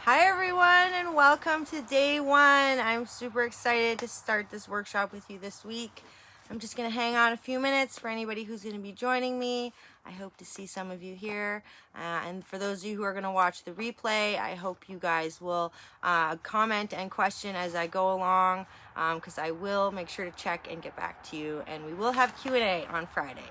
Hi everyone, and welcome to day one. I'm super excited to start this workshop with you this week. I'm just going to hang on a few minutes for anybody who's going to be joining me. I hope to see some of you here. And for those of you who are going to watch the replay, I hope you guys will comment and question as I go along, because I will make sure to check and get back to you. And we will have Q&A on Friday.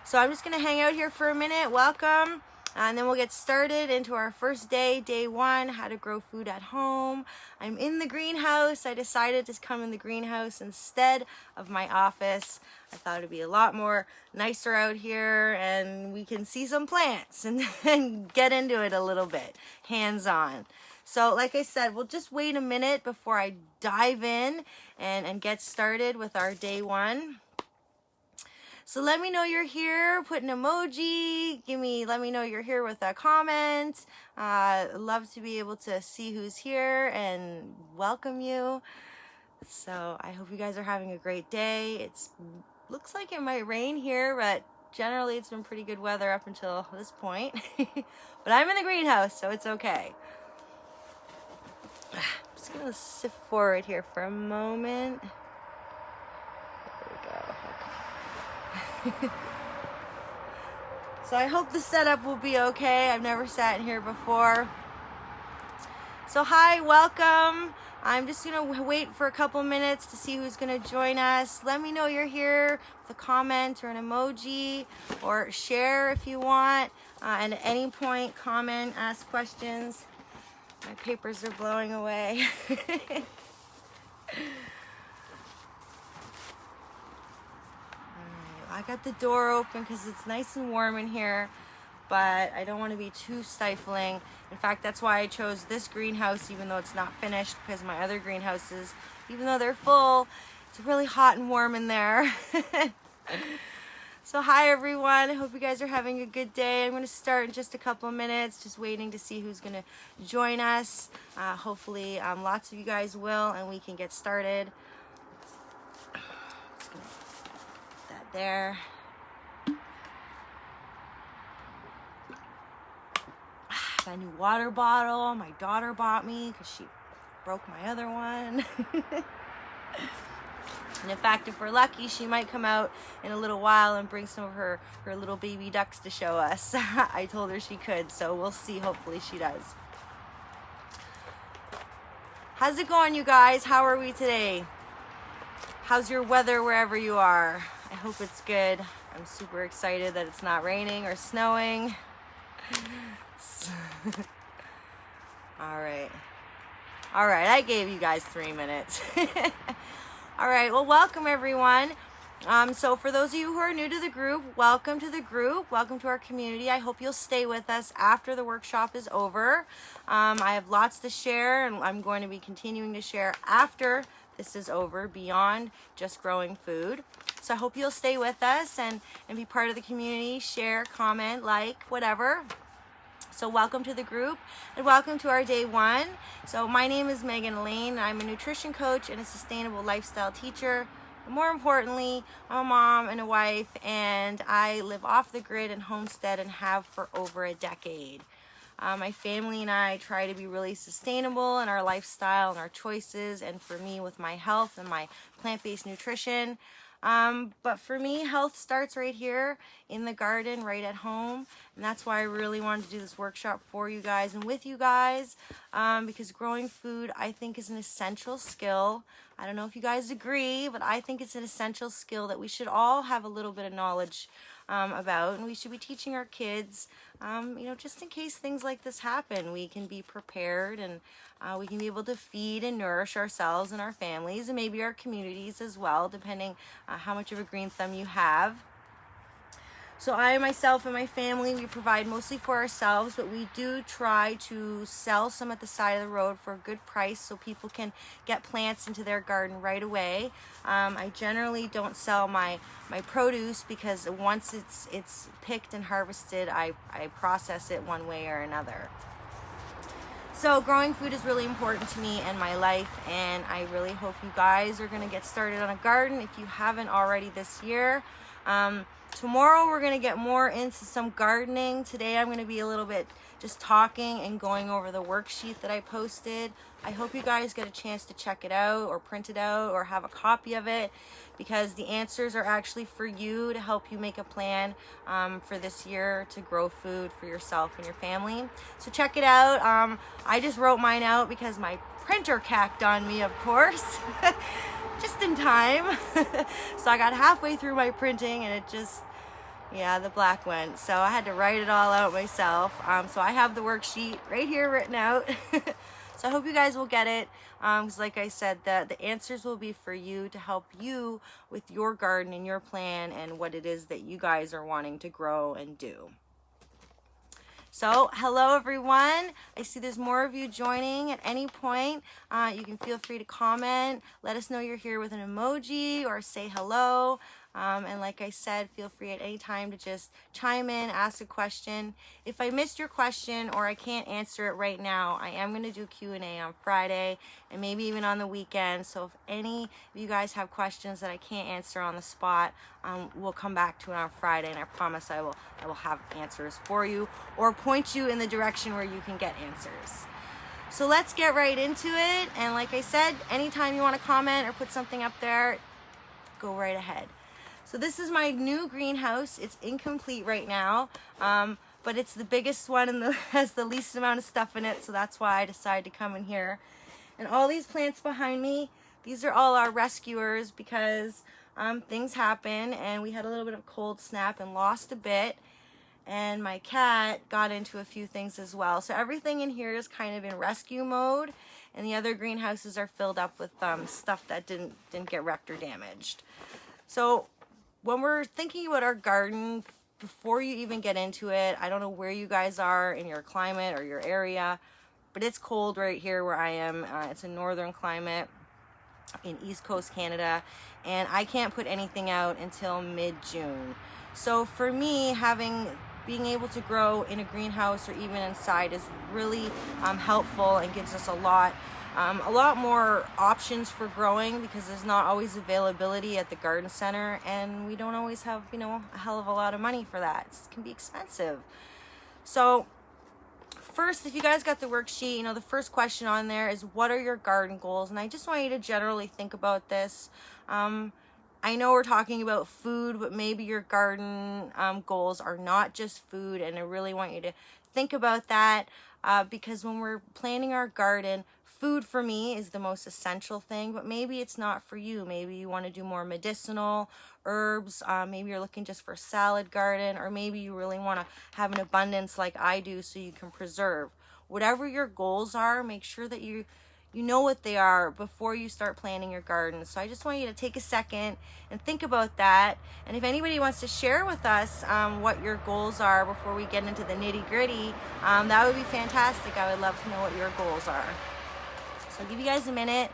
So I'm just going to hang out here for a minute. Welcome. And then we'll get started into our first day, day one, how to grow food at home. I'm in the greenhouse. I decided to come in the greenhouse instead of my office. I thought it'd be a lot more nicer out here and we can see some plants and get into it a little bit, hands-on. So like I said, we'll just wait a minute before I dive in and get started with our day one. So let me know you're here, put an emoji, let me know you're here with a comment. Love to be able to see who's here and welcome you. So I hope you guys are having a great day. Looks like it might rain here, but generally it's been pretty good weather up until this point. But I'm in the greenhouse, so it's okay. I'm just gonna sift forward here for a moment. So I hope the setup will be okay. I've never sat in here before. So hi, welcome. I'm just gonna wait for a couple minutes to see who's gonna join us. Let me know you're here with a comment or an emoji, or share if you want. And at any point, comment, ask questions. My papers are blowing away. I got the door open because it's nice and warm in here, but I don't want to be too stifling. In fact, that's why I chose this greenhouse, even though it's not finished, because my other greenhouses, even though they're full, it's really hot and warm in there. So hi everyone, I hope you guys are having a good day. I'm going to start in just a couple of minutes, just waiting to see who's going to join us. Hopefully lots of you guys will, and we can get started. Just gonna put that there. A new water bottle my daughter bought me because she broke my other one. And in fact, if we're lucky, she might come out in a little while and bring some of her little baby ducks to show us. I told her she could, so we'll see. Hopefully she does. How's it going, you guys? How are we today? How's your weather wherever you are? I hope it's good. I'm super excited that it's not raining or snowing. All right, I gave you guys 3 minutes. All right, well, welcome everyone. So for those of you who are new to the group, welcome to the group, welcome to our community. I hope you'll stay with us after the workshop is over. I have lots to share, and I'm going to be continuing to share after this is over, beyond just growing food. So I hope you'll stay with us and be part of the community, share, comment, like, whatever. So welcome to the group and welcome to our day one. So my name is Megan Lane. I'm a nutrition coach and a sustainable lifestyle teacher. But more importantly, I'm a mom and a wife, and I live off the grid in Homestead and have for over a decade. My family and I try to be really sustainable in our lifestyle and our choices, and for me with my health and my plant-based nutrition. But for me, health starts right here in the garden, right at home. And that's why I really wanted to do this workshop for you guys and with you guys, because growing food, I think, is an essential skill. I don't know if you guys agree, but I think it's an essential skill that we should all have a little bit of knowledge about, and we should be teaching our kids, just in case things like this happen. We can be prepared, and we can be able to feed and nourish ourselves and our families and maybe our communities as well, depending how much of a green thumb you have. So I, myself, and my family, we provide mostly for ourselves, but we do try to sell some at the side of the road for a good price so people can get plants into their garden right away. I generally don't sell my produce because once it's picked and harvested, I process it one way or another. So growing food is really important to me and my life, and I really hope you guys are going to get started on a garden if you haven't already this year. Tomorrow we're going to get more into some gardening. Today I'm going to be a little bit just talking and going over the worksheet that I posted. I hope you guys get a chance to check it out or print it out or have a copy of it, because the answers are actually for you to help you make a plan for this year to grow food for yourself and your family. So check it out. I just wrote mine out because my printer cacked on me, of course. Just in time. So I got halfway through my printing and it just, yeah, the black went. So I had to write it all out myself. So I have the worksheet right here written out. So I hope you guys will get it. Because like I said, the answers will be for you to help you with your garden and your plan and what it is that you guys are wanting to grow and do. So hello everyone. I see there's more of you joining at any point. You can feel free to comment. Let us know you're here with an emoji or say hello. And like I said, feel free at any time to just chime in, ask a question. If I missed your question or I can't answer it right now, I am going to do Q&A on Friday and maybe even on the weekend. So if any of you guys have questions that I can't answer on the spot, we'll come back to it on Friday, and I promise I will have answers for you or point you in the direction where you can get answers. So let's get right into it. And like I said, anytime you want to comment or put something up there, go right ahead. So this is my new greenhouse. It's incomplete right now, but it's the biggest one and has the least amount of stuff in it, so that's why I decided to come in here. And all these plants behind me, these are all our rescuers because things happen, and we had a little bit of cold snap and lost a bit, and my cat got into a few things as well. So everything in here is kind of in rescue mode, and the other greenhouses are filled up with stuff that didn't get wrecked or damaged. So when we're thinking about our garden, before you even get into it, I don't know where you guys are in your climate or your area, but it's cold right here where I am. It's a northern climate in East Coast Canada, and I can't put anything out until mid-June. So for me, being able to grow in a greenhouse or even inside is really helpful and gives us a lot more options for growing, because there's not always availability at the garden center, and we don't always have, a hell of a lot of money for that. It can be expensive. So first, if you guys got the worksheet, the first question on there is, what are your garden goals? And I just want you to generally think about this. I know we're talking about food, but maybe your garden goals are not just food, and I really want you to think about that, because when we're planning our garden, food for me is the most essential thing, but maybe it's not for you. Maybe you want to do more medicinal herbs. Maybe you're looking just for a salad garden, or maybe you really want to have an abundance like I do so you can preserve. Whatever your goals are, make sure that you know what they are before you start planning your garden. So I just want you to take a second and think about that. And if anybody wants to share with us what your goals are before we get into the nitty-gritty, that would be fantastic. I would love to know what your goals are. So I'll give you guys a minute.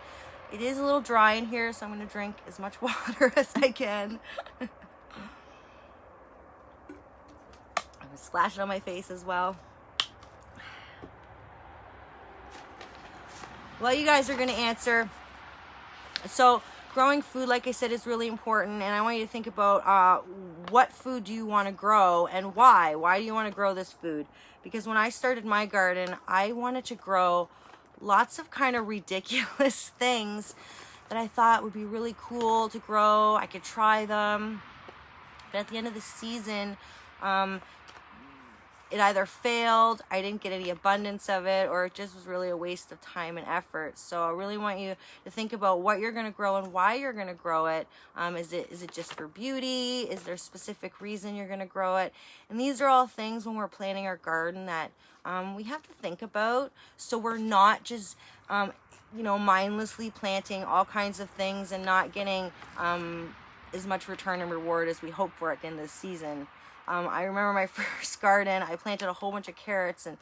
It is a little dry in here, so I'm going to drink as much water as I can. I'm going to splash it on my face as well. Well, you guys are going to answer. So growing food, like I said, is really important, and I want you to think about what food do you want to grow and why. Why do you want to grow this food? Because when I started my garden, I wanted to grow lots of kind of ridiculous things that I thought would be really cool to grow. I could try them, but at the end of the season, it either failed, I didn't get any abundance of it, or it just was really a waste of time and effort. So I really want you to think about what you're going to grow and why you're going to grow it. Is it just for beauty? Is there a specific reason you're going to grow it? And these are all things when we're planning our garden that we have to think about, so we're not just mindlessly planting all kinds of things and not getting as much return and reward as we hope for at the end of the season. I remember my first garden, I planted a whole bunch of carrots and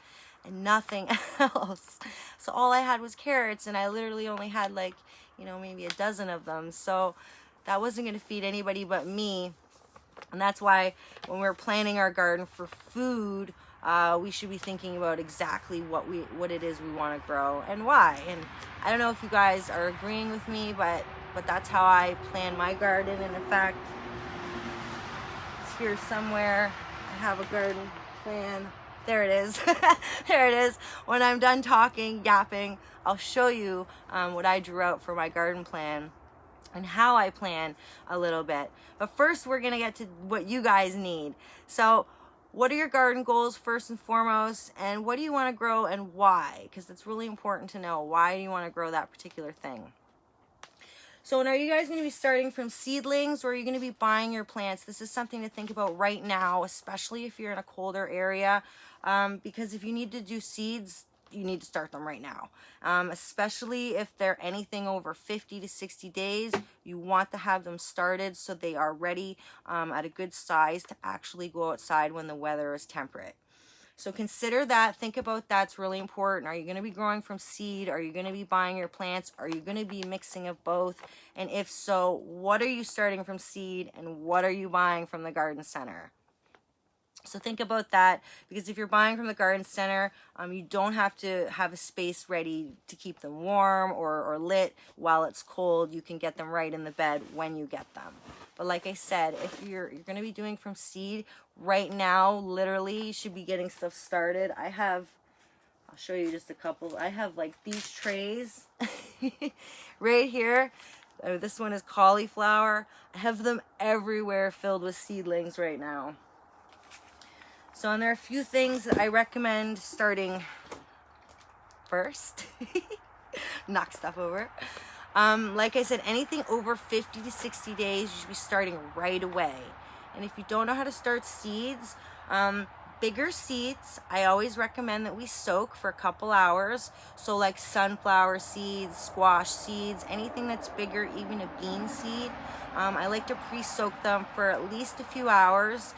nothing else. So all I had was carrots, and I literally only had maybe a dozen of them. So that wasn't going to feed anybody but me. And that's why when we're planning our garden for food, we should be thinking about exactly what it is we want to grow and why. And I don't know if you guys are agreeing with me, but that's how I plan my garden. And in fact, here somewhere. I have a garden plan. There it is. There it is. When I'm done talking, yapping, I'll show you what I drew out for my garden plan and how I plan a little bit. But first, we're gonna get to what you guys need. So what are your garden goals first and foremost, and what do you want to grow and why? Because it's really important to know why do you want to grow that particular thing. So are you guys going to be starting from seedlings, or are you going to be buying your plants? This is something to think about right now, especially if you're in a colder area, because if you need to do seeds, you need to start them right now, especially if they're anything over 50 to 60 days. You want to have them started so they are ready at a good size to actually go outside when the weather is temperate. So consider that, think about that, it's really important. Are you going to be growing from seed? Are you going to be buying your plants? Are you going to be mixing of both? And if so, what are you starting from seed and what are you buying from the garden center? So think about that, because if you're buying from the garden center, you don't have to have a space ready to keep them warm or lit while it's cold. You can get them right in the bed when you get them. But like I said, if you're going to be doing from seed, right now, literally, you should be getting stuff started. I'll show you just a couple. I have like these trays right here. This one is cauliflower. I have them everywhere filled with seedlings right now. So, and there are a few things that I recommend starting first. Knock stuff over. Like I said, anything over 50 to 60 days, you should be starting right away. And if you don't know how to start seeds, bigger seeds, I always recommend that we soak for a couple hours. So like sunflower seeds, squash seeds, anything that's bigger, even a bean seed. I like to pre-soak them for at least a few hours,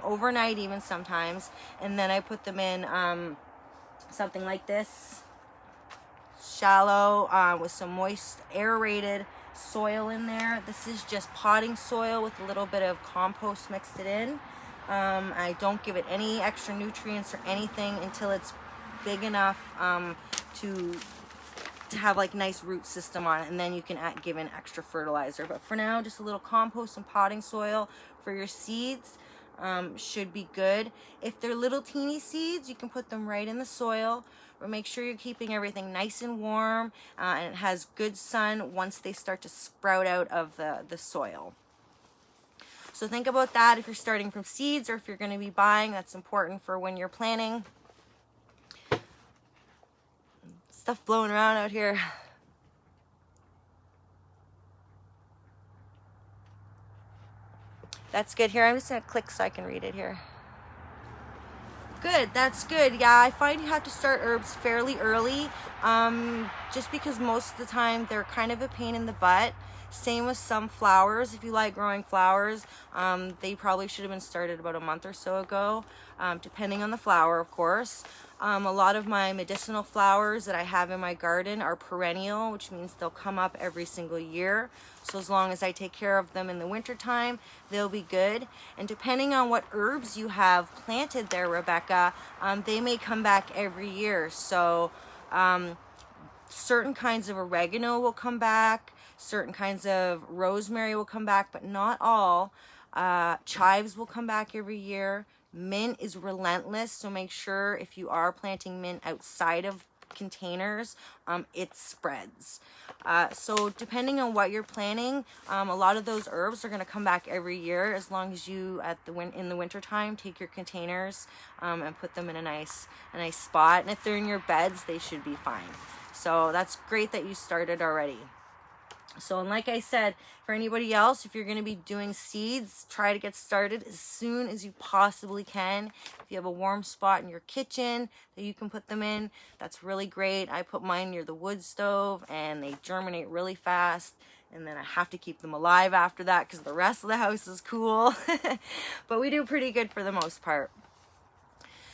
overnight even sometimes, and then I put them in something like this, shallow, with some moist aerated soil in there. This is just potting soil with a little bit of compost mixed it in. I don't give it any extra nutrients or anything until it's big enough to have like nice root system on it, and then you can give in extra fertilizer. But for now, just a little compost and potting soil for your seeds should be good. If they're little teeny seeds, you can put them right in the soil, but make sure you're keeping everything nice and warm and it has good sun once they start to sprout out of the soil. So think about that if you're starting from seeds, or if you're going to be buying. That's important for when you're planting. Stuff blowing around out here. That's good. Here, I'm just going to click so I can read it here. Good, that's good. Yeah, I find you have to start herbs fairly early, just because most of the time they're kind of a pain in the butt. Same with some flowers. If you like growing flowers, they probably should have been started about a month or so ago, depending on the flower, of course. A lot of my medicinal flowers that I have in my garden are perennial, which means they'll come up every single year. So as long as I take care of them in the wintertime, they'll be good. And depending on what herbs you have planted there, Rebecca, they may come back every year. So certain kinds of oregano will come back, certain kinds of rosemary will come back, but not all. Chives will come back every year. Mint is relentless, so make sure if you are planting mint outside of containers, it spreads. So depending on what you're planting, a lot of those herbs are going to come back every year, as long as you in the winter time take your containers and put them in a nice spot. And if they're in your beds, they should be fine. So that's great that you started already. So, and like I said, for anybody else, if you're going to be doing seeds, try to get started as soon as you possibly can. If you have a warm spot in your kitchen that you can put them in, that's really great. I put mine near the wood stove and they germinate really fast. And then I have to keep them alive after that because the rest of the house is cool. But we do pretty good for the most part.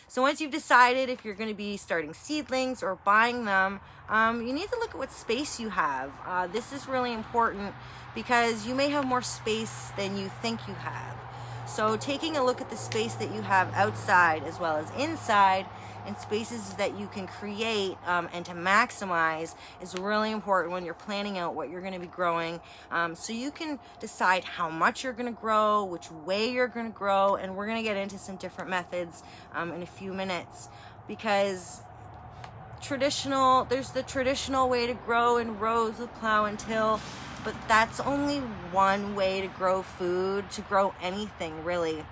So once you've decided if you're going to be starting seedlings or buying them, you need to look at what space you have. This is really important because you may have more space than you think you have. So taking a look at the space that you have outside as well as inside, and spaces that you can create and to maximize is really important when you're planning out what you're going to be growing, so you can decide how much you're going to grow, which way you're going to grow, and we're going to get into some different methods in a few minutes, because there's the traditional way to grow in rows with plow and till, but that's only one way to grow food, to grow anything really.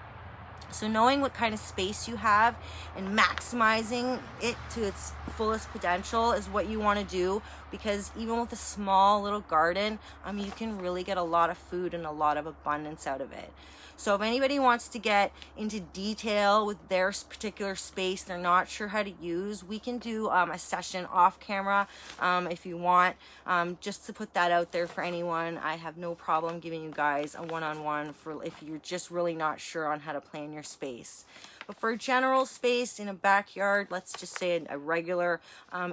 So knowing what kind of space you have and maximizing it to its fullest potential is what you want to do, because even with a small little garden, you can really get a lot of food and a lot of abundance out of it. So if anybody wants to get into detail with their particular space they're not sure how to use, we can do a session off camera if you want, just to put that out there for anyone. I have no problem giving you guys a one-on-one for if you're just really not sure on how to plan your space. But for a general space in a backyard, let's just say a regular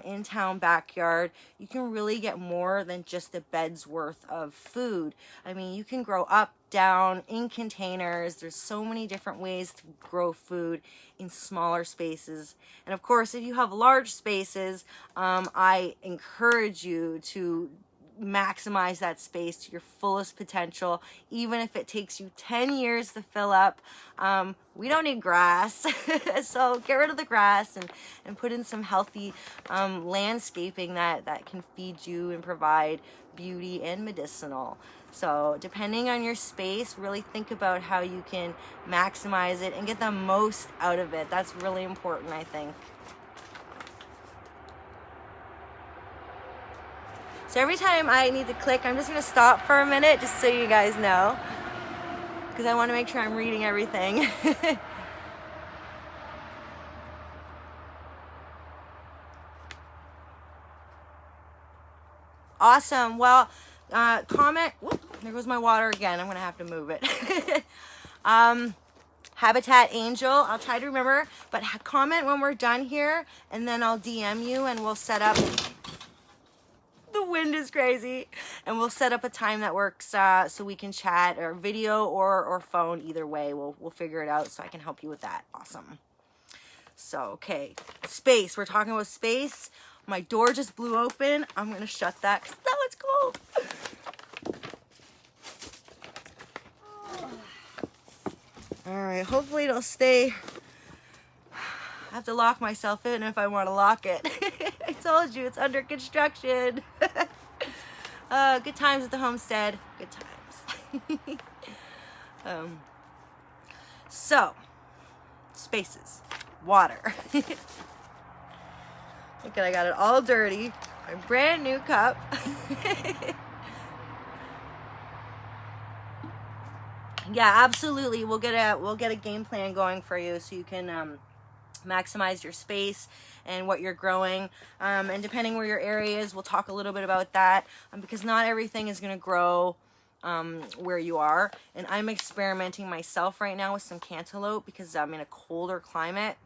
in-town backyard, you can really get more than just a bed's worth of food. I mean, you can grow up, down, in containers. There's so many different ways to grow food in smaller spaces. And of course, if you have large spaces, I encourage you to maximize that space to your fullest potential, even if it takes you 10 years to fill up. We don't need grass, so get rid of the grass and put in some healthy landscaping that can feed you and provide beauty and medicinal. So depending on your space, really think about how you can maximize it and get the most out of it. That's really important, I think. So every time I need to click, I'm just going to stop for a minute just so you guys know, because I want to make sure I'm reading everything. Awesome. Well, comment. Whoop, there goes my water again. I'm going to have to move it. Habitat Angel, I'll try to remember, but comment when we're done here, and then I'll DM you and we'll set up. The wind is crazy, and we'll set up a time that works so we can chat, or video or phone. Either way, we'll figure it out, so I can help you with that. Awesome. So okay, space, we're talking about space. My door just blew open. I'm gonna shut that because now it's cold. All right, hopefully it'll stay. I have to lock myself in if I want to lock it. I told you, it's under construction. Good times at the homestead. Good times. So, spaces. Water. Look at, I got it all dirty. My brand new cup. Yeah, absolutely. We'll get a game plan going for you so you can maximize your space and what you're growing, and depending where your area is, we'll talk a little bit about that, because not everything is going to grow where you are. And I'm experimenting myself right now with some cantaloupe because I'm in a colder climate.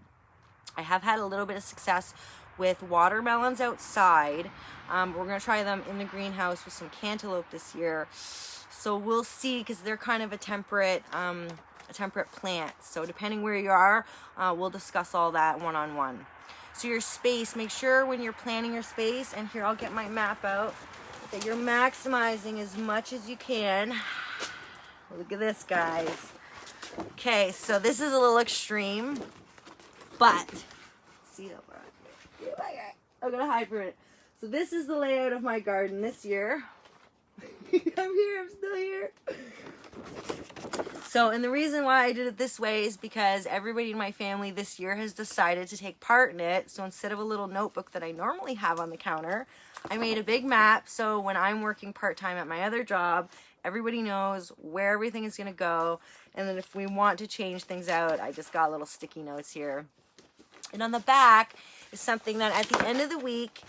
I have had a little bit of success with watermelons outside. We're going to try them in the greenhouse with some cantaloupe this year, so we'll see, because they're kind of a temperate plant. So depending where you are, we'll discuss all that one-on-one. So your space, make sure when you're planning your space, and here I'll get my map out, that you're maximizing as much as you can. Look at this, guys. Okay, so this is a little extreme, but see how far I'm gonna hide from it. So this is the layout of my garden this year. I'm still here. So, and the reason why I did it this way is because everybody in my family this year has decided to take part in it. So instead of a little notebook that I normally have on the counter, I made a big map. So when I'm working part-time at my other job, everybody knows where everything is going to go. And then if we want to change things out, I just got little sticky notes here. And on the back is something that at the end of the week,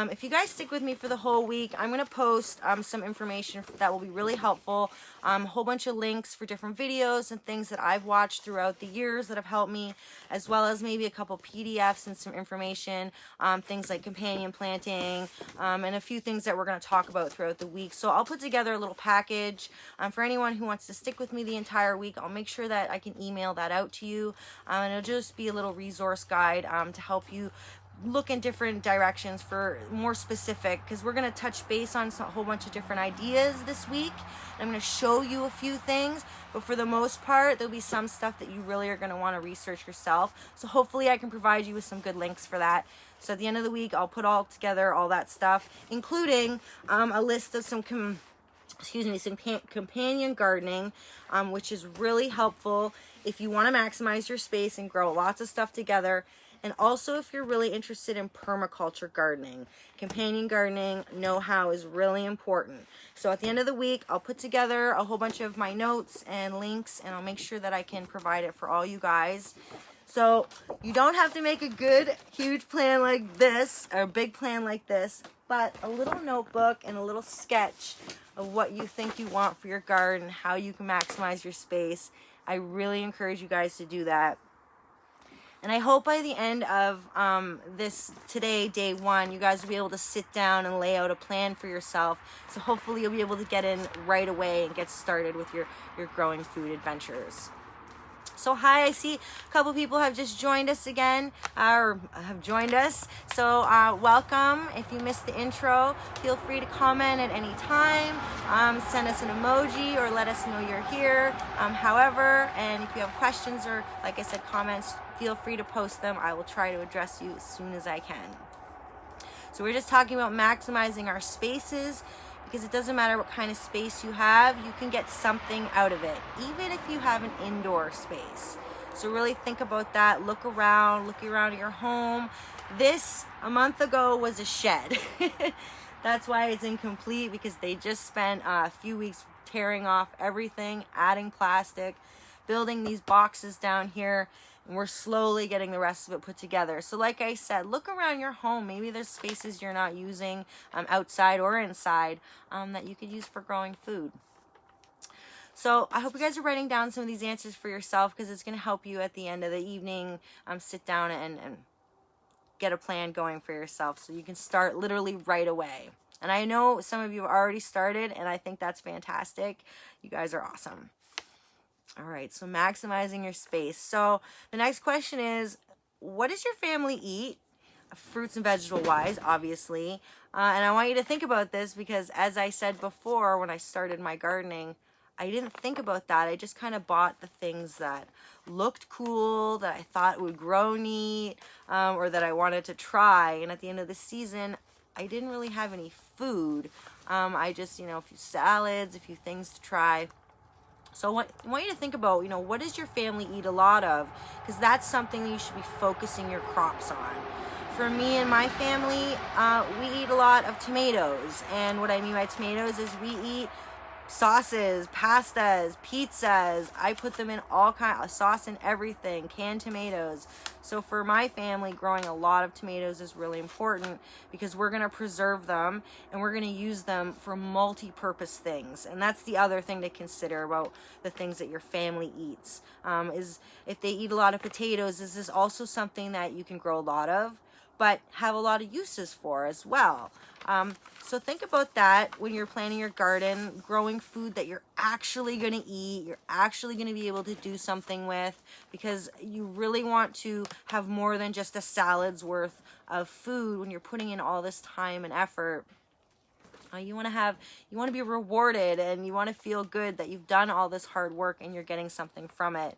if you guys stick with me for the whole week, I'm going to post some information that will be really helpful. A whole bunch of links for different videos and things that I've watched throughout the years that have helped me, as well as maybe a couple PDFs and some information, things like companion planting, and a few things that we're going to talk about throughout the week. So I'll put together a little package for anyone who wants to stick with me the entire week. I'll make sure that I can email that out to you, and it'll just be a little resource guide to help you look in different directions for more specific, because we're going to touch base on a whole bunch of different ideas this week. I'm going to show you a few things, but for the most part, there'll be some stuff that you really are going to want to research yourself. So hopefully I can provide you with some good links for that. So at the end of the week, I'll put all together all that stuff, including a list of some companion gardening, which is really helpful if you want to maximize your space and grow lots of stuff together. And also if you're really interested in permaculture gardening. Companion gardening know-how is really important. So at the end of the week, I'll put together a whole bunch of my notes and links, and I'll make sure that I can provide it for all you guys. So you don't have to make a good, huge plan like this, or a big plan like this, but a little notebook and a little sketch of what you think you want for your garden, how you can maximize your space. I really encourage you guys to do that. And I hope by the end of today, day one, you guys will be able to sit down and lay out a plan for yourself. So hopefully you'll be able to get in right away and get started with your growing food adventures. So hi, I see a couple people have just joined us again, or have joined us. So welcome. If you missed the intro, feel free to comment at any time. Send us an emoji or let us know you're here. However, and if you have questions or, like I said, comments, feel free to post them. I will try to address you as soon as I can. So we're just talking about maximizing our spaces, because it doesn't matter what kind of space you have, you can get something out of it, even if you have an indoor space. So really think about that. Look around your home. This, a month ago, was a shed. That's why it's incomplete, because they just spent a few weeks tearing off everything, adding plastic, building these boxes down here, and we're slowly getting the rest of it put together. So like I said, look around your home. Maybe there's spaces you're not using outside or inside that you could use for growing food. So I hope you guys are writing down some of these answers for yourself, because it's going to help you at the end of the evening sit down and get a plan going for yourself, so you can start literally right away. And I know some of you have already started, and I think that's fantastic. You guys are awesome. All right, so maximizing your space. So the next question is, what does your family eat? Fruits and vegetable wise, obviously. And I want you to think about this, because as I said before, when I started my gardening, I didn't think about that. I just kind of bought the things that looked cool, that I thought would grow neat, or that I wanted to try. And at the end of the season, I didn't really have any food. I just, a few salads, a few things to try. So I want you to think about, what does your family eat a lot of? Because that's something that you should be focusing your crops on. For me and my family, we eat a lot of tomatoes. And what I mean by tomatoes is we eat sauces, pastas, pizzas. I put them in all kinds of sauce and everything, canned tomatoes. So for my family, growing a lot of tomatoes is really important, because we're going to preserve them and we're going to use them for multi-purpose things. And that's the other thing to consider about the things that your family eats, is if they eat a lot of potatoes, this is also something that you can grow a lot of, but have a lot of uses for as well. So think about that when you're planning your garden, growing food that you're actually going to eat, you're actually going to be able to do something with, because you really want to have more than just a salad's worth of food when you're putting in all this time and effort. You want to be rewarded, and you want to feel good that you've done all this hard work and you're getting something from it.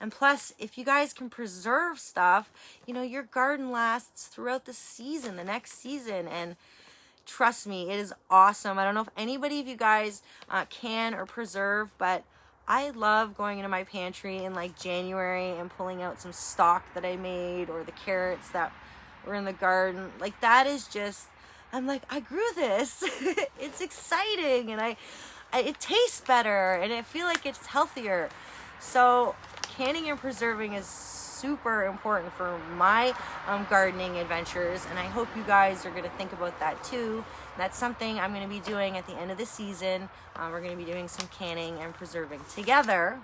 And plus, if you guys can preserve stuff, your garden lasts throughout the season, the next season. And trust me, it is awesome. I don't know if anybody of you guys can or preserve, but I love going into my pantry in like January and pulling out some stock that I made, or the carrots that were in the garden. Like, that is just, I'm like, I grew this. It's exciting, and it tastes better, and I feel like it's healthier. So canning and preserving is super important for my gardening adventures, and I hope you guys are going to think about that too. That's something I'm going to be doing at the end of the season. We're going to be doing some canning and preserving together.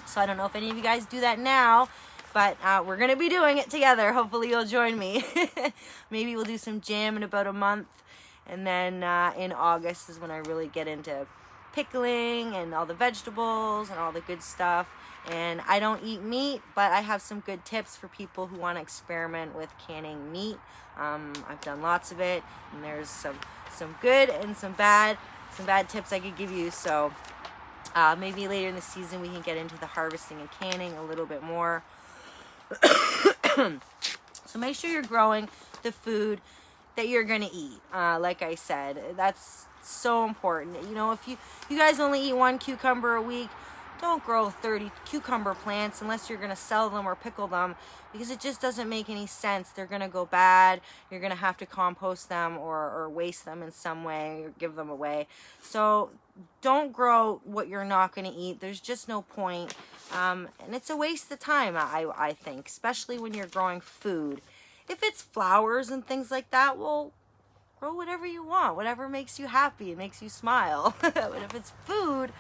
So I don't know if any of you guys do that now, but we're going to be doing it together. Hopefully you'll join me. Maybe we'll do some jam in about a month. And then in August is when I really get into pickling and all the vegetables and all the good stuff. And I don't eat meat, but I have some good tips for people who want to experiment with canning meat. I've done lots of it, and there's some good and some bad tips I could give you. So maybe later in the season we can get into the harvesting and canning a little bit more. So make sure you're growing the food that you're gonna eat. Like I said, that's so important. You know, if you guys only eat 1 cucumber a week, don't grow 30 cucumber plants unless you're gonna sell them or pickle them, because it just doesn't make any sense. They're gonna go bad. You're gonna have to compost them or waste them in some way or give them away. So don't grow what you're not gonna eat. There's just no point. And it's a waste of time, I think, especially when you're growing food. If it's flowers and things like that, well, grow whatever you want, whatever makes you happy, it makes you smile. But if it's food,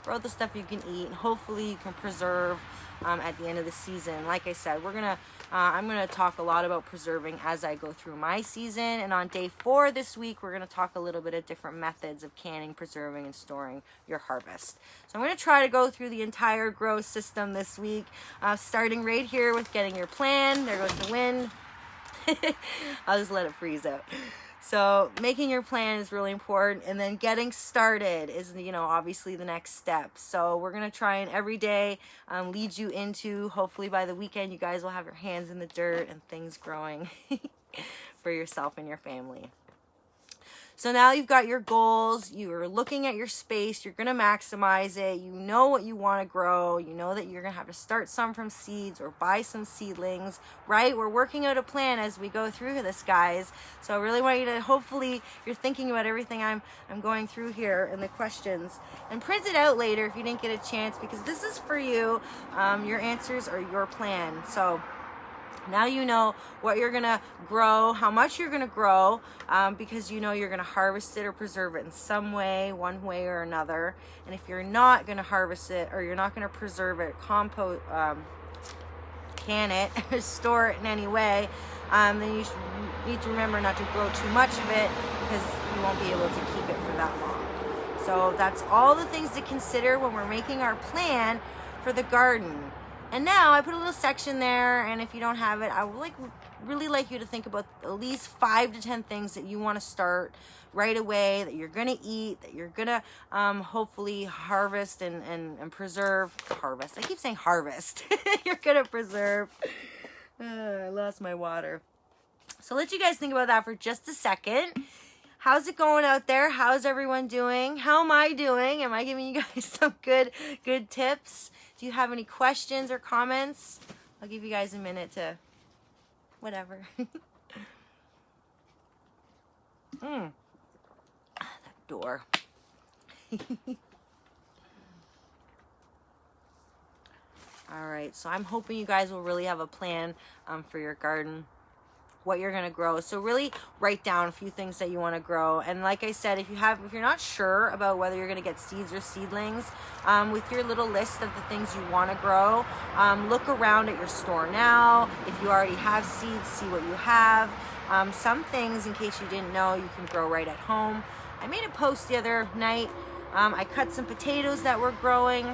grow the stuff you can eat, and hopefully you can preserve at the end of the season. Like I said, I'm gonna talk a lot about preserving as I go through my season, and on day 4 this week, we're gonna talk a little bit of different methods of canning, preserving, and storing your harvest. So I'm gonna try to go through the entire grow system this week, starting right here with getting your plan. There goes the wind. I'll just let it freeze out. So making your plan is really important, and then getting started is, obviously the next step. So we're going to try and every day lead you into, hopefully by the weekend, you guys will have your hands in the dirt and things growing for yourself and your family. So now you've got your goals, you're looking at your space, you're going to maximize it, you know what you want to grow, you know that you're going to have to start some from seeds or buy some seedlings, right? We're working out a plan as we go through this, guys. So I really want you to, hopefully you're thinking about everything I'm going through here and the questions, and print it out later if you didn't get a chance, because this is for you. Your answers are your plan. So now you know what you're gonna grow, how much you're gonna grow, because you know you're gonna harvest it or preserve it in some way, one way or another. And if you're not gonna harvest it or you're not gonna preserve it, can it, store it in any way, then you need to remember not to grow too much of it, because you won't be able to keep it for that long. So that's all the things to consider when we're making our plan for the garden. And now I put a little section there, and if you don't have it, I would really like you to think about at least 5 to 10 things that you want to start right away, that you're going to eat, that you're going to hopefully harvest and preserve. Harvest. I keep saying harvest. You're going to preserve. I lost my water. So let you guys think about that for just a second. How's it going out there? How's everyone doing? How am I doing? Am I giving you guys some good tips? Do you have any questions or comments? I'll give you guys a minute to whatever. That door. All right, so I'm hoping you guys will really have a plan for your garden, what you're gonna grow. So really write down a few things that you want to grow. And like I said, if you're not sure about whether you're gonna get seeds or seedlings, with your little list of the things you want to grow, look around at your store now. If you already have seeds, see what you have. Some things, in case you didn't know, you can grow right at home. I made a post the other night. I cut some potatoes that were growing.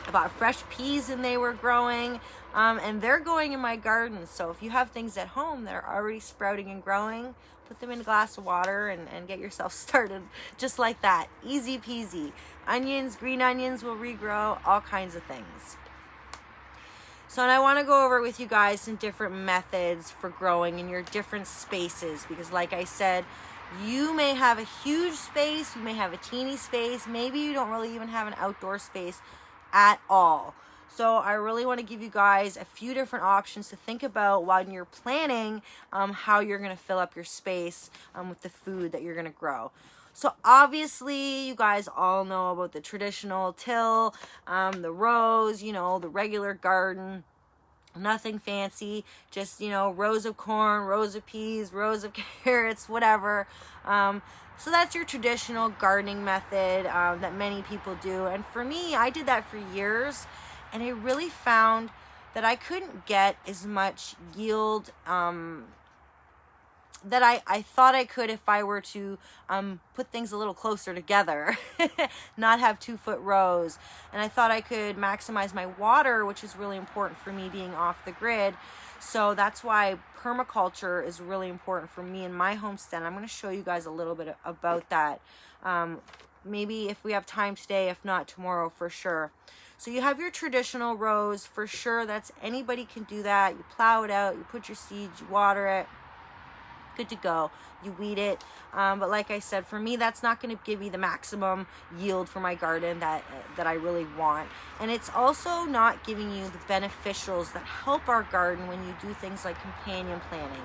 I bought fresh peas and they were growing. And they're going in my garden. So if you have things at home that are already sprouting and growing, put them in a glass of water and get yourself started just like that. Easy peasy. Onions, green onions will regrow, all kinds of things. So, and I want to go over with you guys some different methods for growing in your different spaces, because like I said, you may have a huge space, you may have a teeny space, maybe you don't really even have an outdoor space at all. So I really want to give you guys a few different options to think about while you're planning how you're going to fill up your space with the food that you're going to grow. So obviously you guys all know about the traditional till, the rows, the regular garden. Nothing fancy, just, you know, rows of corn, rows of peas, rows of carrots, whatever. So that's your traditional gardening method that many people do. And for me, I did that for years, and I really found that I couldn't get as much yield that I thought I could if I were to put things a little closer together, not have 2-foot rows. And I thought I could maximize my water, which is really important for me being off the grid. So that's why permaculture is really important for me in my homestead. I'm going to show you guys a little bit about that. Maybe if we have time today, if not tomorrow for sure. So you have your traditional rows for sure. That's anybody can do that. You plow it out, you put your seeds, you water it. Good to go. You weed it, but like I said, for me, that's not going to give me the maximum yield for my garden that I really want. And it's also not giving you the beneficials that help our garden when you do things like companion planting,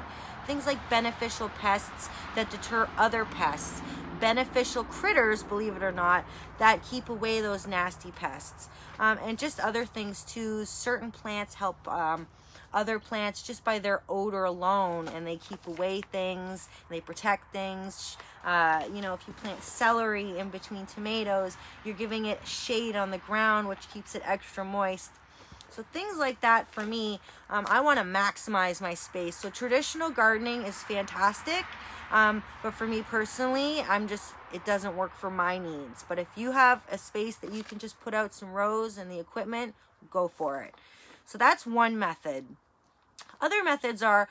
things like beneficial pests that deter other pests, beneficial critters, believe it or not, that keep away those nasty pests, and just other things too. Certain plants help other plants just by their odor alone, and they keep away things, and they protect things. You know, if you plant celery in between tomatoes, you're giving it shade on the ground, which keeps it extra moist. So things like that for me, I want to maximize my space. So traditional gardening is fantastic, but for me personally, it doesn't work for my needs. But if you have a space that you can just put out some rows and the equipment, go for it. So that's one method. Other methods are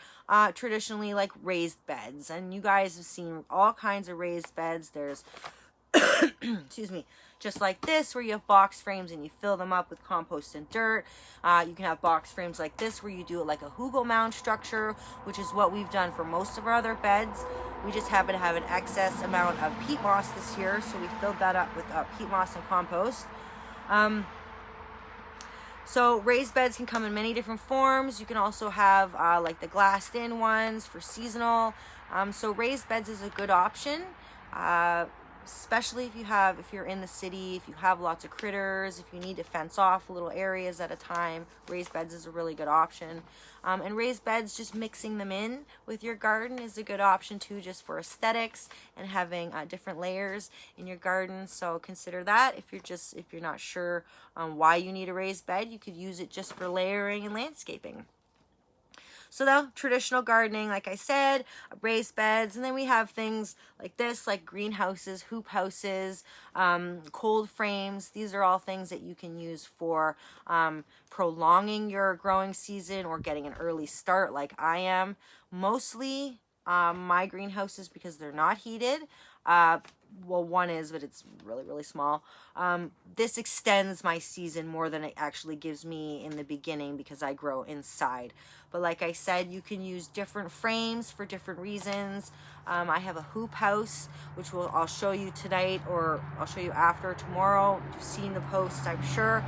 traditionally like raised beds, and you guys have seen all kinds of raised beds. There's excuse me, just like this, where you have box frames and you fill them up with compost and dirt. You can have box frames like this where you do it like a hugel mound structure, which is what we've done for most of our other beds. We just happen to have an excess amount of peat moss this year, so we filled that up with peat moss and compost. So raised beds can come in many different forms. You can also have like the glassed in ones for seasonal. So raised beds is a good option, especially if you're in the city, if you have lots of critters, if you need to fence off little areas at a time. Raised beds is a really good option. And raised beds, just mixing them in with your garden is a good option too, just for aesthetics and having different layers in your garden. So consider that. If you're not sure why you need a raised bed, you could use it just for layering and landscaping. So the traditional gardening, like I said, raised beds, and then we have things like this, like greenhouses, hoop houses, cold frames. These are all things that you can use for prolonging your growing season or getting an early start like I am. Mostly my greenhouses, because they're not heated, well, one is, but it's really, really small. This extends my season more than it actually gives me in the beginning because I grow inside. But like I said, you can use different frames for different reasons. I have a hoop house, which I'll show you tonight, or I'll show you after tomorrow. You've seen the posts, I'm sure.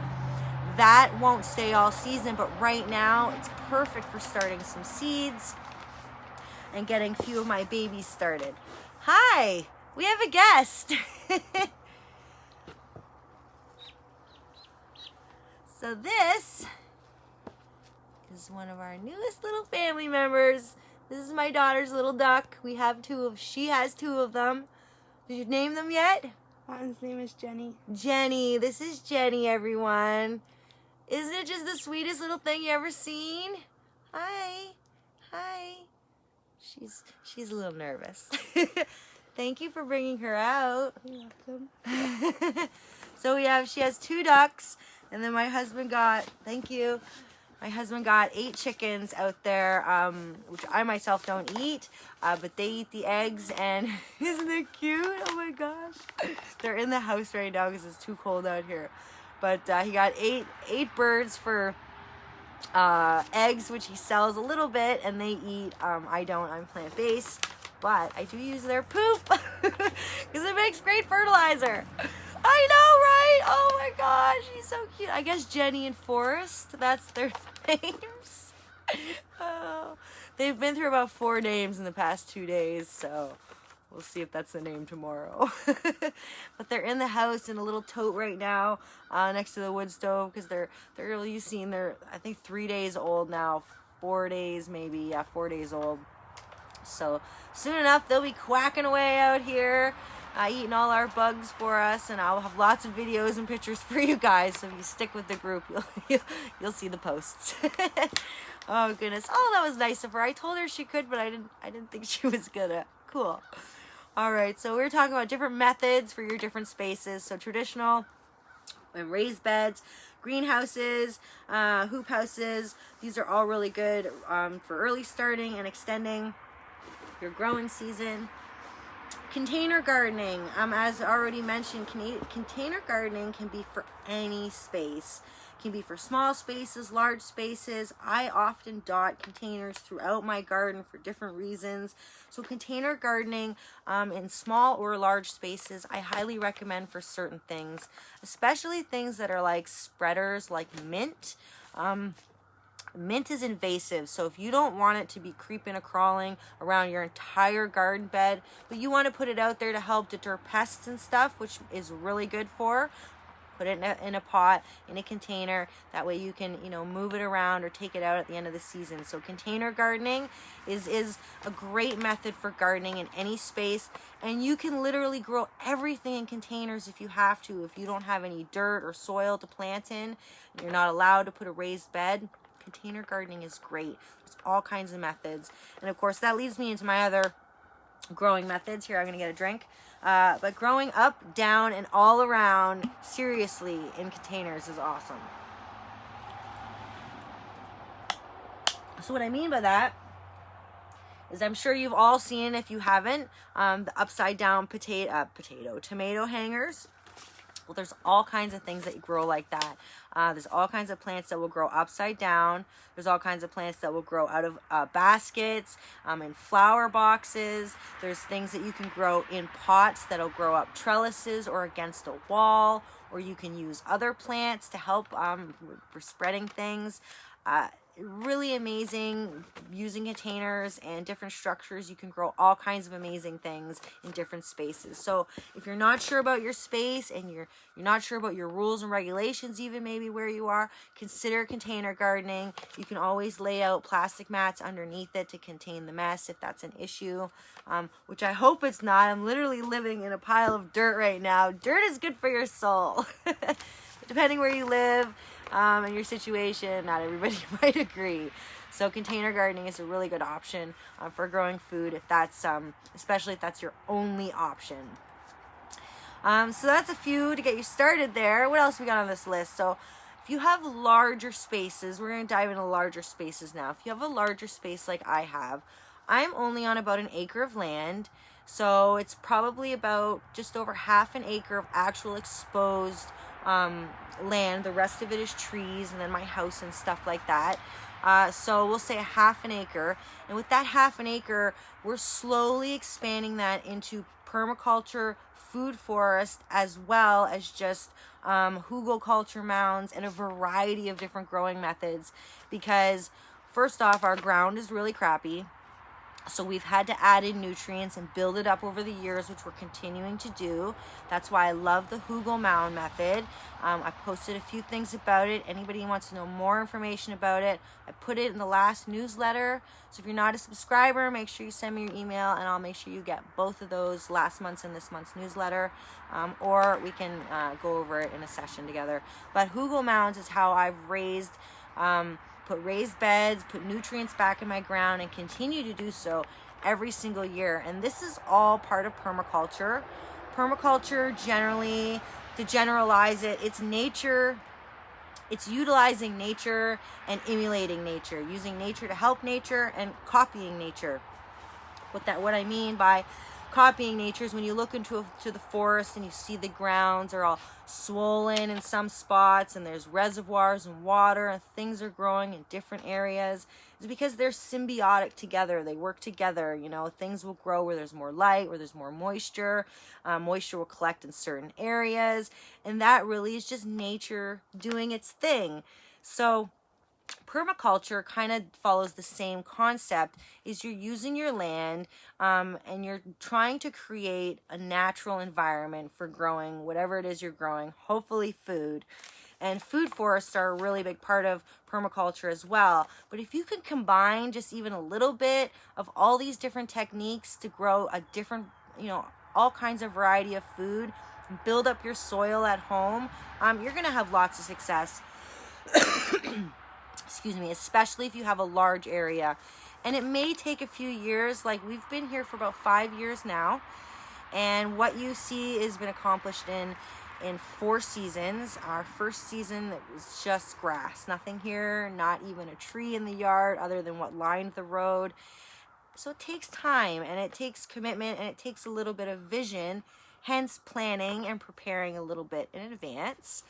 That won't stay all season, but right now it's perfect for starting some seeds and getting a few of my babies started. Hi! We have a guest. So this is one of our newest little family members. This is my daughter's little duck. She has two of them. Did you name them yet? One's name is Jenny. Jenny. This is Jenny, everyone. Isn't it just the sweetest little thing you ever seen? Hi. Hi. She's a little nervous. Thank you for bringing her out. You're welcome. So she has 2 ducks, and then my husband got 8 chickens out there, which I myself don't eat, but they eat the eggs, and isn't it cute? Oh my gosh. They're in the house right now because it's too cold out here. But he got 8 birds for eggs, which he sells a little bit, and they eat. I don't. I'm plant-based. But I do use their poop because it makes great fertilizer. I know, right? Oh my gosh, he's so cute. I guess Jenny and Forrest, that's their names. Oh, they've been through about 4 names in the past 2 days, so We'll see if that's the name tomorrow. But they're in the house in a little tote right now, next to the wood stove, because they're you've seen, they're I think 3 days old now, 4 days maybe, yeah, 4 days old. So soon enough they'll be quacking away out here, eating all our bugs for us, and I'll have lots of videos and pictures for you guys. So if you stick with the group, you'll see the posts. Oh goodness! Oh, that was nice of her. I told her she could, but I didn't think she was gonna. Cool. All right, so we were talking about different methods for your different spaces. So traditional and raised beds, greenhouses, hoop houses. These are all really good for early starting and extending your growing season. Container gardening, as already mentioned, container gardening can be for any space. It can be for small spaces, large spaces. I often dot containers throughout my garden for different reasons. So container gardening in small or large spaces, I highly recommend for certain things, especially things that are like spreaders, like mint. Mint is invasive, so if you don't want it to be creeping and crawling around your entire garden bed, but you want to put it out there to help deter pests and stuff, which is really good for, put it in a pot, in a container. That way you can, move it around or take it out at the end of the season. So container gardening is a great method for gardening in any space, and you can literally grow everything in containers if you have to. If you don't have any dirt or soil to plant in, you're not allowed to put a raised bed, container gardening is great. There's all kinds of methods. And of course, that leads me into my other growing methods. Here, I'm going to get a drink. But growing up, down, and all around, seriously, in containers is awesome. So what I mean by that is, I'm sure you've all seen, if you haven't, the upside down tomato hangers. Well, there's all kinds of things that grow like that. There's all kinds of plants that will grow upside down. There's all kinds of plants that will grow out of baskets, in flower boxes. There's things that you can grow in pots that'll grow up trellises or against a wall, or you can use other plants to help for spreading things. Really amazing using containers and different structures. You can grow all kinds of amazing things in different spaces. So if you're not sure about your space and you're not sure about your rules and regulations, even maybe where you are, consider container gardening. You can always lay out plastic mats underneath it to contain the mess if that's an issue, which I hope it's not. I'm literally living in a pile of dirt right now. Dirt is good for your soul. Depending where you live, and your situation, not everybody might agree. So container gardening is a really good option for growing food, if that's especially if that's your only option. So that's a few to get you started there. What else we got on this list? So if you have larger spaces, we're going to dive into larger spaces now. If you have a larger space like I have, I'm only on about an acre of land. So it's probably about just over half an acre of actual exposed land. The rest of it is trees, and then my house and stuff like that. So we'll say a half an acre, and with that half an acre, we're slowly expanding that into permaculture, food forest, as well as just hugelkultur mounds and a variety of different growing methods. Because first off, our ground is really crappy. So we've had to add in nutrients and build it up over the years, which we're continuing to do. That's why I love the hugel mound method. I posted a few things about it. Anybody who wants to know more information about it, I put it in the last newsletter. So if you're not a subscriber, make sure you send me your email, and I'll make sure you get both of those, last month's and this month's newsletter. Or we can go over it in a session together. But hugel mounds is how I've raised put raised beds, put nutrients back in my ground, and continue to do so every single year. And this is all part of permaculture. Permaculture, generally, to generalize it, it's nature, it's utilizing nature and emulating nature, using nature to help nature and copying nature. What I mean by copying nature is when you look to the forest and you see the grounds are all swollen in some spots, and there's reservoirs and water, and things are growing in different areas. It's because they're symbiotic together. They work together. Things will grow where there's more light, where there's more moisture. Moisture will collect in certain areas, and that really is just nature doing its thing. So permaculture kind of follows the same concept. Is you're using your land, and you're trying to create a natural environment for growing whatever it is you're growing, hopefully food. And food forests are a really big part of permaculture as well. But if you can combine just even a little bit of all these different techniques to grow a different, all kinds of variety of food, build up your soil at home, you're going to have lots of success. Excuse me, especially if you have a large area. And it may take a few years. Like, we've been here for about 5 years now, and what you see has been accomplished in 4 seasons. Our first season, it was just grass, nothing here, not even a tree in the yard other than what lined the road. So it takes time, and it takes commitment, and it takes a little bit of vision, hence planning and preparing a little bit in advance.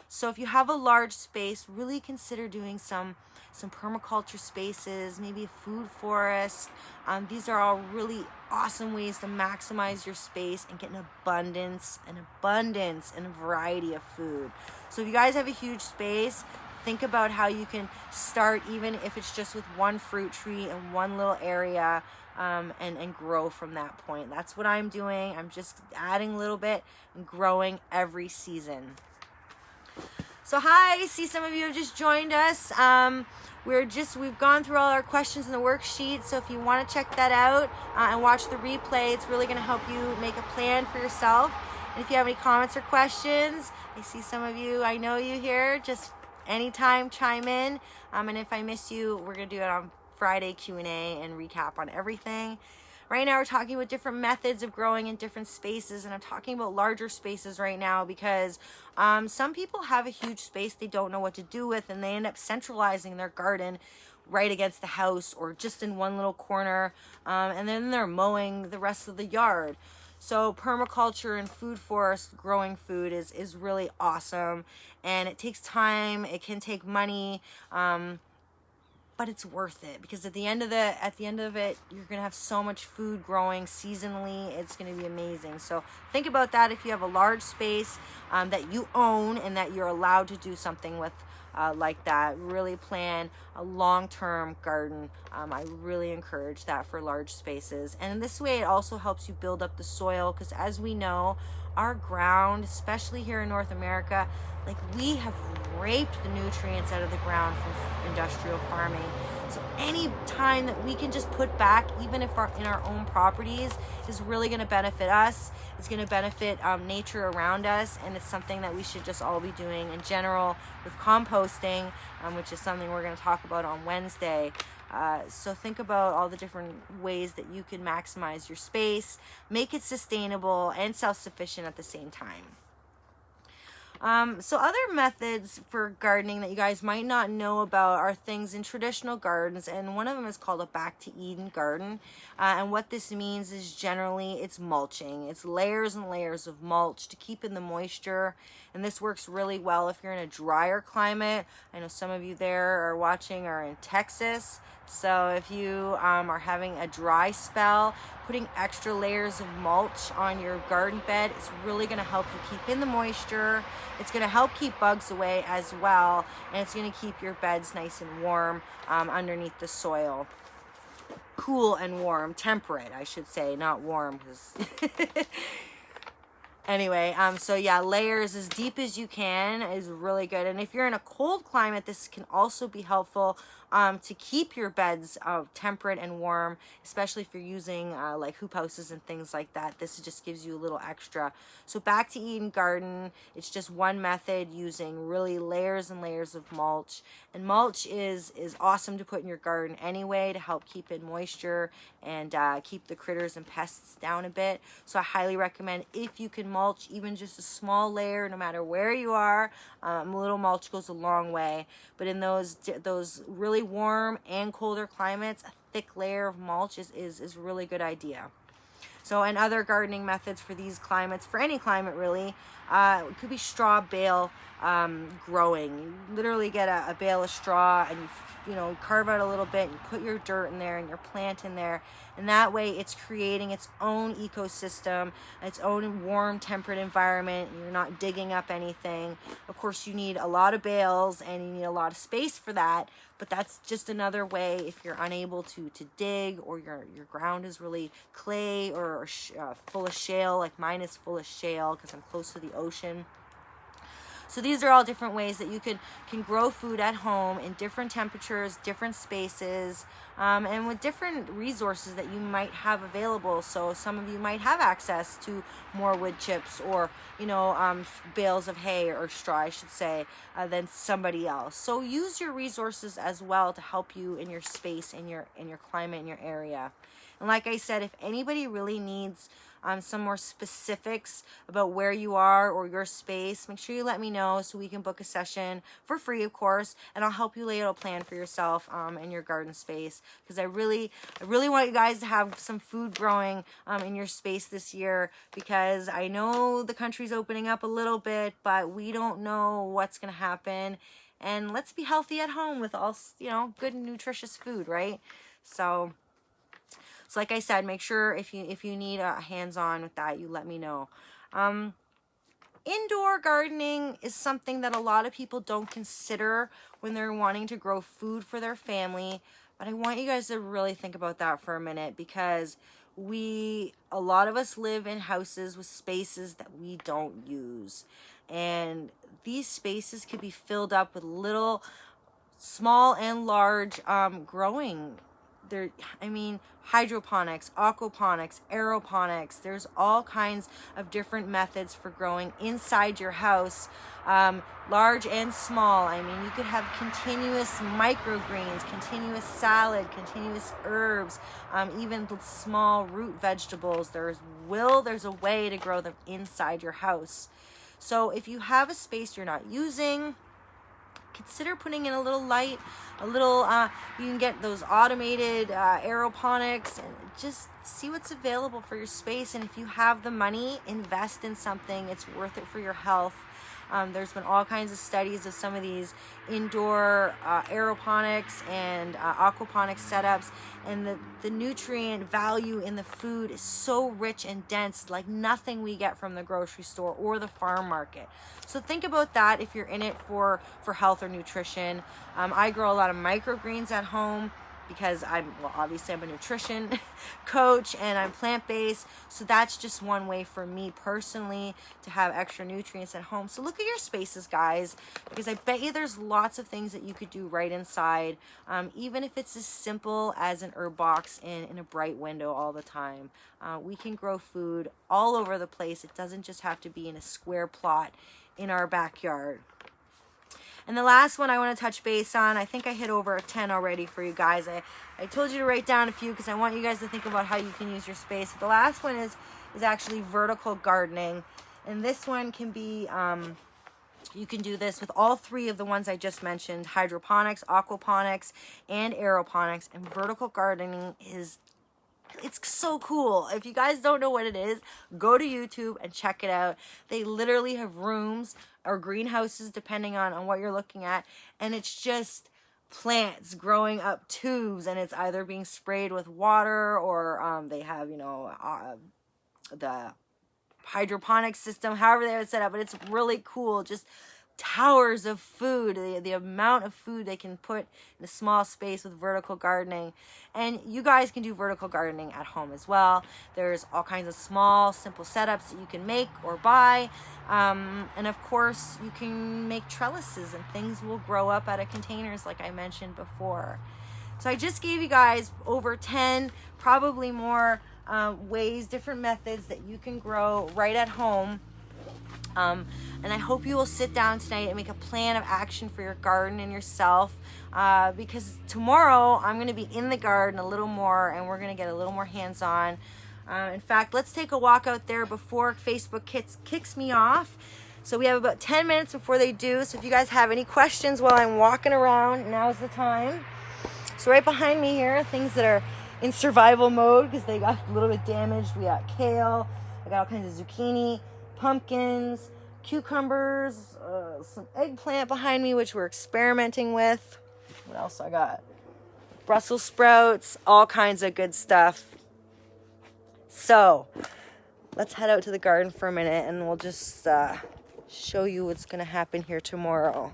So if you have a large space, really consider doing some permaculture spaces, maybe a food forest. These are all really awesome ways to maximize your space and get an abundance and a variety of food. So if you guys have a huge space, think about how you can start, even if it's just with one fruit tree in one little area, and grow from that point. That's what I'm doing. I'm just adding a little bit and growing every season. So hi, I see some of you have just joined us. We've gone through all our questions in the worksheet. So if you want to check that out and watch the replay, it's really going to help you make a plan for yourself. And if you have any comments or questions, I see some of you, I know you here, just anytime chime in. And if I miss you, we're going to do it on Friday Q&A and recap on everything. Right now we're talking about different methods of growing in different spaces, and I'm talking about larger spaces right now because some people have a huge space they don't know what to do with, and they end up centralizing their garden right against the house or just in one little corner, and then they're mowing the rest of the yard. So permaculture and food forest, growing food, is really awesome, and it takes time, it can take money, but it's worth it, because at the end of it, you're gonna have so much food growing seasonally. It's gonna be amazing. So think about that if you have a large space that you own and that you're allowed to do something with like that. Really plan a long-term garden. I really encourage that for large spaces, and this way it also helps you build up the soil, because as we know, our ground, especially here in North America, like, we have raped the nutrients out of the ground from industrial farming. So any time that we can just put back, even if in our own properties, is really going to benefit us. It's going to benefit nature around us, and it's something that we should just all be doing in general with composting, which is something we're going to talk about on Wednesday. So think about all the different ways that you can maximize your space, make it sustainable and self-sufficient at the same time. So other methods for gardening that you guys might not know about are things in traditional gardens, and one of them is called a back to Eden garden. And what this means is generally it's mulching. It's layers and layers of mulch to keep in the moisture, and this works really well if you're in a drier climate. I know some of you there are watching are in Texas. So if you are having a dry spell, putting extra layers of mulch on your garden bed is really going to help you keep in the moisture. It's going to help keep bugs away as well, and it's going to keep your beds nice and warm underneath the soil. Cool and warm, temperate, I should say, not warm, because anyway, so yeah, layers as deep as you can is really good. And if you're in a cold climate, this can also be helpful to keep your beds temperate and warm, especially if you're using like hoop houses and things like that. This just gives you a little extra. So back to Eden garden, it's just one method using really layers and layers of mulch. And mulch is awesome to put in your garden anyway to help keep in moisture and keep the critters and pests down a bit. So I highly recommend, if you can mulch even just a small layer, no matter where you are, a little mulch goes a long way. But in those really warm and colder climates, a thick layer of mulch is a really good idea. So, and other gardening methods for these climates, for any climate really, it could be straw bale growing. You literally get a bale of straw and you know, carve out a little bit and you put your dirt in there and your plant in there, and that way it's creating its own ecosystem, its own warm temperate environment. You're not digging up anything. Of course you need a lot of bales and you need a lot of space for that, but that's just another way if you're unable to dig, or your ground is really clay or full of shale, like mine is full of shale because I'm close to the ocean. So these are all different ways that you can grow food at home in different temperatures, different spaces, and with different resources that you might have available. So some of you might have access to more wood chips, or you know, bales of hay or straw, I should say, than somebody else. So use your resources as well to help you in your space, in your climate, in your area. And like I said, if anybody really needs some more specifics about where you are or your space, make sure you let me know so we can book a session for free, of course, and I'll help you lay out a plan for yourself in your garden space, because I really want you guys to have some food growing in your space this year, because I know the country's opening up a little bit, but we don't know what's going to happen. And let's be healthy at home with all, you know, good and nutritious food, right? So like I said, make sure if you need a hands-on with that, you let me know. Indoor gardening is something that a lot of people don't consider when they're wanting to grow food for their family. But I want you guys to really think about that for a minute, because a lot of us live in houses with spaces that we don't use. And these spaces could be filled up with little, small and large growing. Hydroponics, aquaponics, aeroponics. There's all kinds of different methods for growing inside your house, large and small. I mean, you could have continuous microgreens, continuous salad, continuous herbs, even small root vegetables. There's a way to grow them inside your house. So if you have a space you're not using, consider putting in a little light, you can get those automated aeroponics, and just see what's available for your space. And if you have the money, invest in something. It's worth it for your health. There's been all kinds of studies of some of these indoor aeroponics and aquaponics setups, and the nutrient value in the food is so rich and dense, like nothing we get from the grocery store or the farm market. So think about that if you're in it for health or nutrition. I grow a lot of microgreens at home, because obviously I'm a nutrition coach and I'm plant-based. So that's just one way for me personally to have extra nutrients at home. So look at your spaces, guys, because I bet you there's lots of things that you could do right inside, even if it's as simple as an herb box in a bright window all the time. We can grow food all over the place. It doesn't just have to be in a square plot in our backyard. And the last one I want to touch base on, I think I hit over 10 already for you guys. I told you to write down a few because I want you guys to think about how you can use your space. The last one is actually vertical gardening. And this one can be, you can do this with all three of the ones I just mentioned: hydroponics, aquaponics, and aeroponics. And vertical gardening it's so cool. If you guys don't know what it is, go to YouTube and check it out. They literally have rooms or greenhouses, depending on what you're looking at, and it's just plants growing up tubes, and it's either being sprayed with water, or they have, the hydroponic system, however they have it set up. But it's really cool. Just towers of food, the amount of food they can put in a small space with vertical gardening. And you guys can do vertical gardening at home as well. There's all kinds of small, simple setups that you can make or buy. And of course, you can make trellises, and things will grow up out of containers like I mentioned before. So I just gave you guys over 10, probably more ways, different methods that you can grow right at home. And I hope you will sit down tonight and make a plan of action for your garden and yourself, because tomorrow I'm going to be in the garden a little more, and we're going to get a little more hands-on. In fact, let's take a walk out there before Facebook kicks me off. So we have about 10 minutes before they do. So if you guys have any questions while I'm walking around, now's the time. So right behind me here, things that are in survival mode because they got a little bit damaged. We got kale. I got all kinds of zucchini, pumpkins, cucumbers, some eggplant behind me, which we're experimenting with. What else I got? Brussels sprouts, all kinds of good stuff. So let's head out to the garden for a minute and we'll just show you what's going to happen here tomorrow.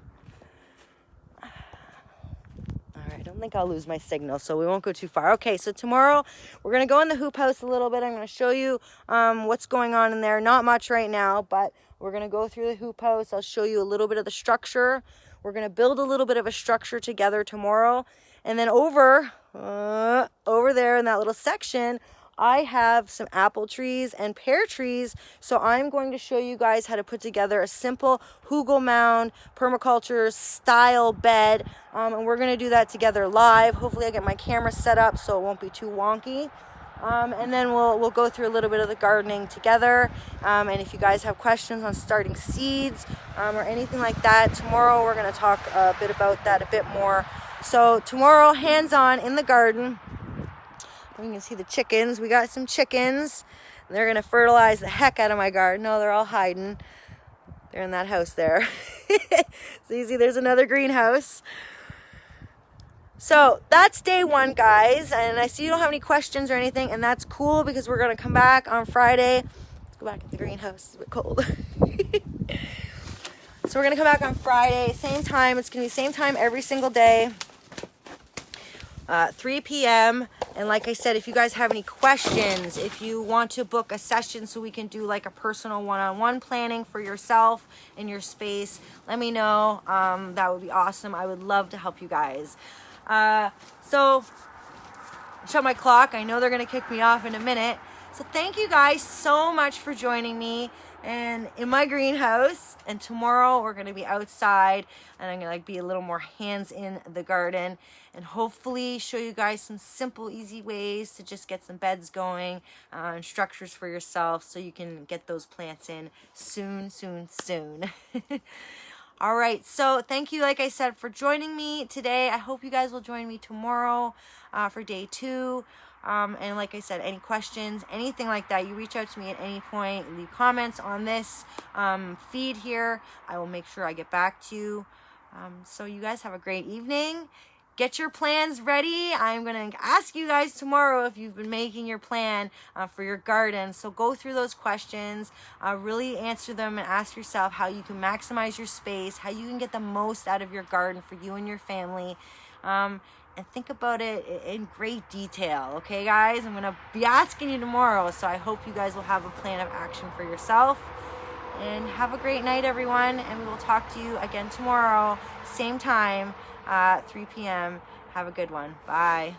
I don't think I'll lose my signal, so we won't go too far. Okay, so tomorrow we're going to go in the hoop house a little bit. I'm going to show you what's going on in there. Not much right now, but we're going to go through the hoop house. I'll show you a little bit of the structure. We're going to build a little bit of a structure together tomorrow. And then over there in that little section, I have some apple trees and pear trees. So I'm going to show you guys how to put together a simple hugel mound permaculture style bed. And we're going to do that together live. Hopefully I get my camera set up so it won't be too wonky. And then we'll go through a little bit of the gardening together. And if you guys have questions on starting seeds or anything like that, tomorrow we're going to talk a bit about that a bit more. So tomorrow, hands-on in the garden. You can see the chickens. We got some chickens. They're going to fertilize the heck out of my garden. No, they're all hiding. They're in that house there. So you see there's another greenhouse. So that's day one, guys. And I see you don't have any questions or anything. And that's cool because we're going to come back on Friday. Let's go back to the greenhouse. It's a bit cold. So we're going to come back on Friday. Same time. It's going to be same time every single day. 3 p.m. And like I said, if you guys have any questions, if you want to book a session so we can do like a personal one-on-one planning for yourself and your space, let me know. That would be awesome. I would love to help you guys. So shut my clock. I know they're going to kick me off in a minute. So thank you guys so much for joining me and in my greenhouse. And tomorrow we're going to be outside and I'm going to be a little more hands in the garden and hopefully show you guys some simple, easy ways to just get some beds going and structures for yourself so you can get those plants in soon. All right, so thank you, like I said, for joining me today. I hope you guys will join me tomorrow for day 2. And like I said, any questions, anything like that, you reach out to me at any point, leave comments on this feed here. I will make sure I get back to you. So you guys have a great evening. Get your plans ready. I'm going to ask you guys tomorrow if you've been making your plan for your garden. So go through those questions, really answer them and ask yourself how you can maximize your space, how you can get the most out of your garden for you and your family. And think about it in great detail. Okay, guys? I'm going to be asking you tomorrow. So I hope you guys will have a plan of action for yourself. And have a great night, everyone. And we will talk to you again tomorrow, same time, 3 p.m. Have a good one. Bye.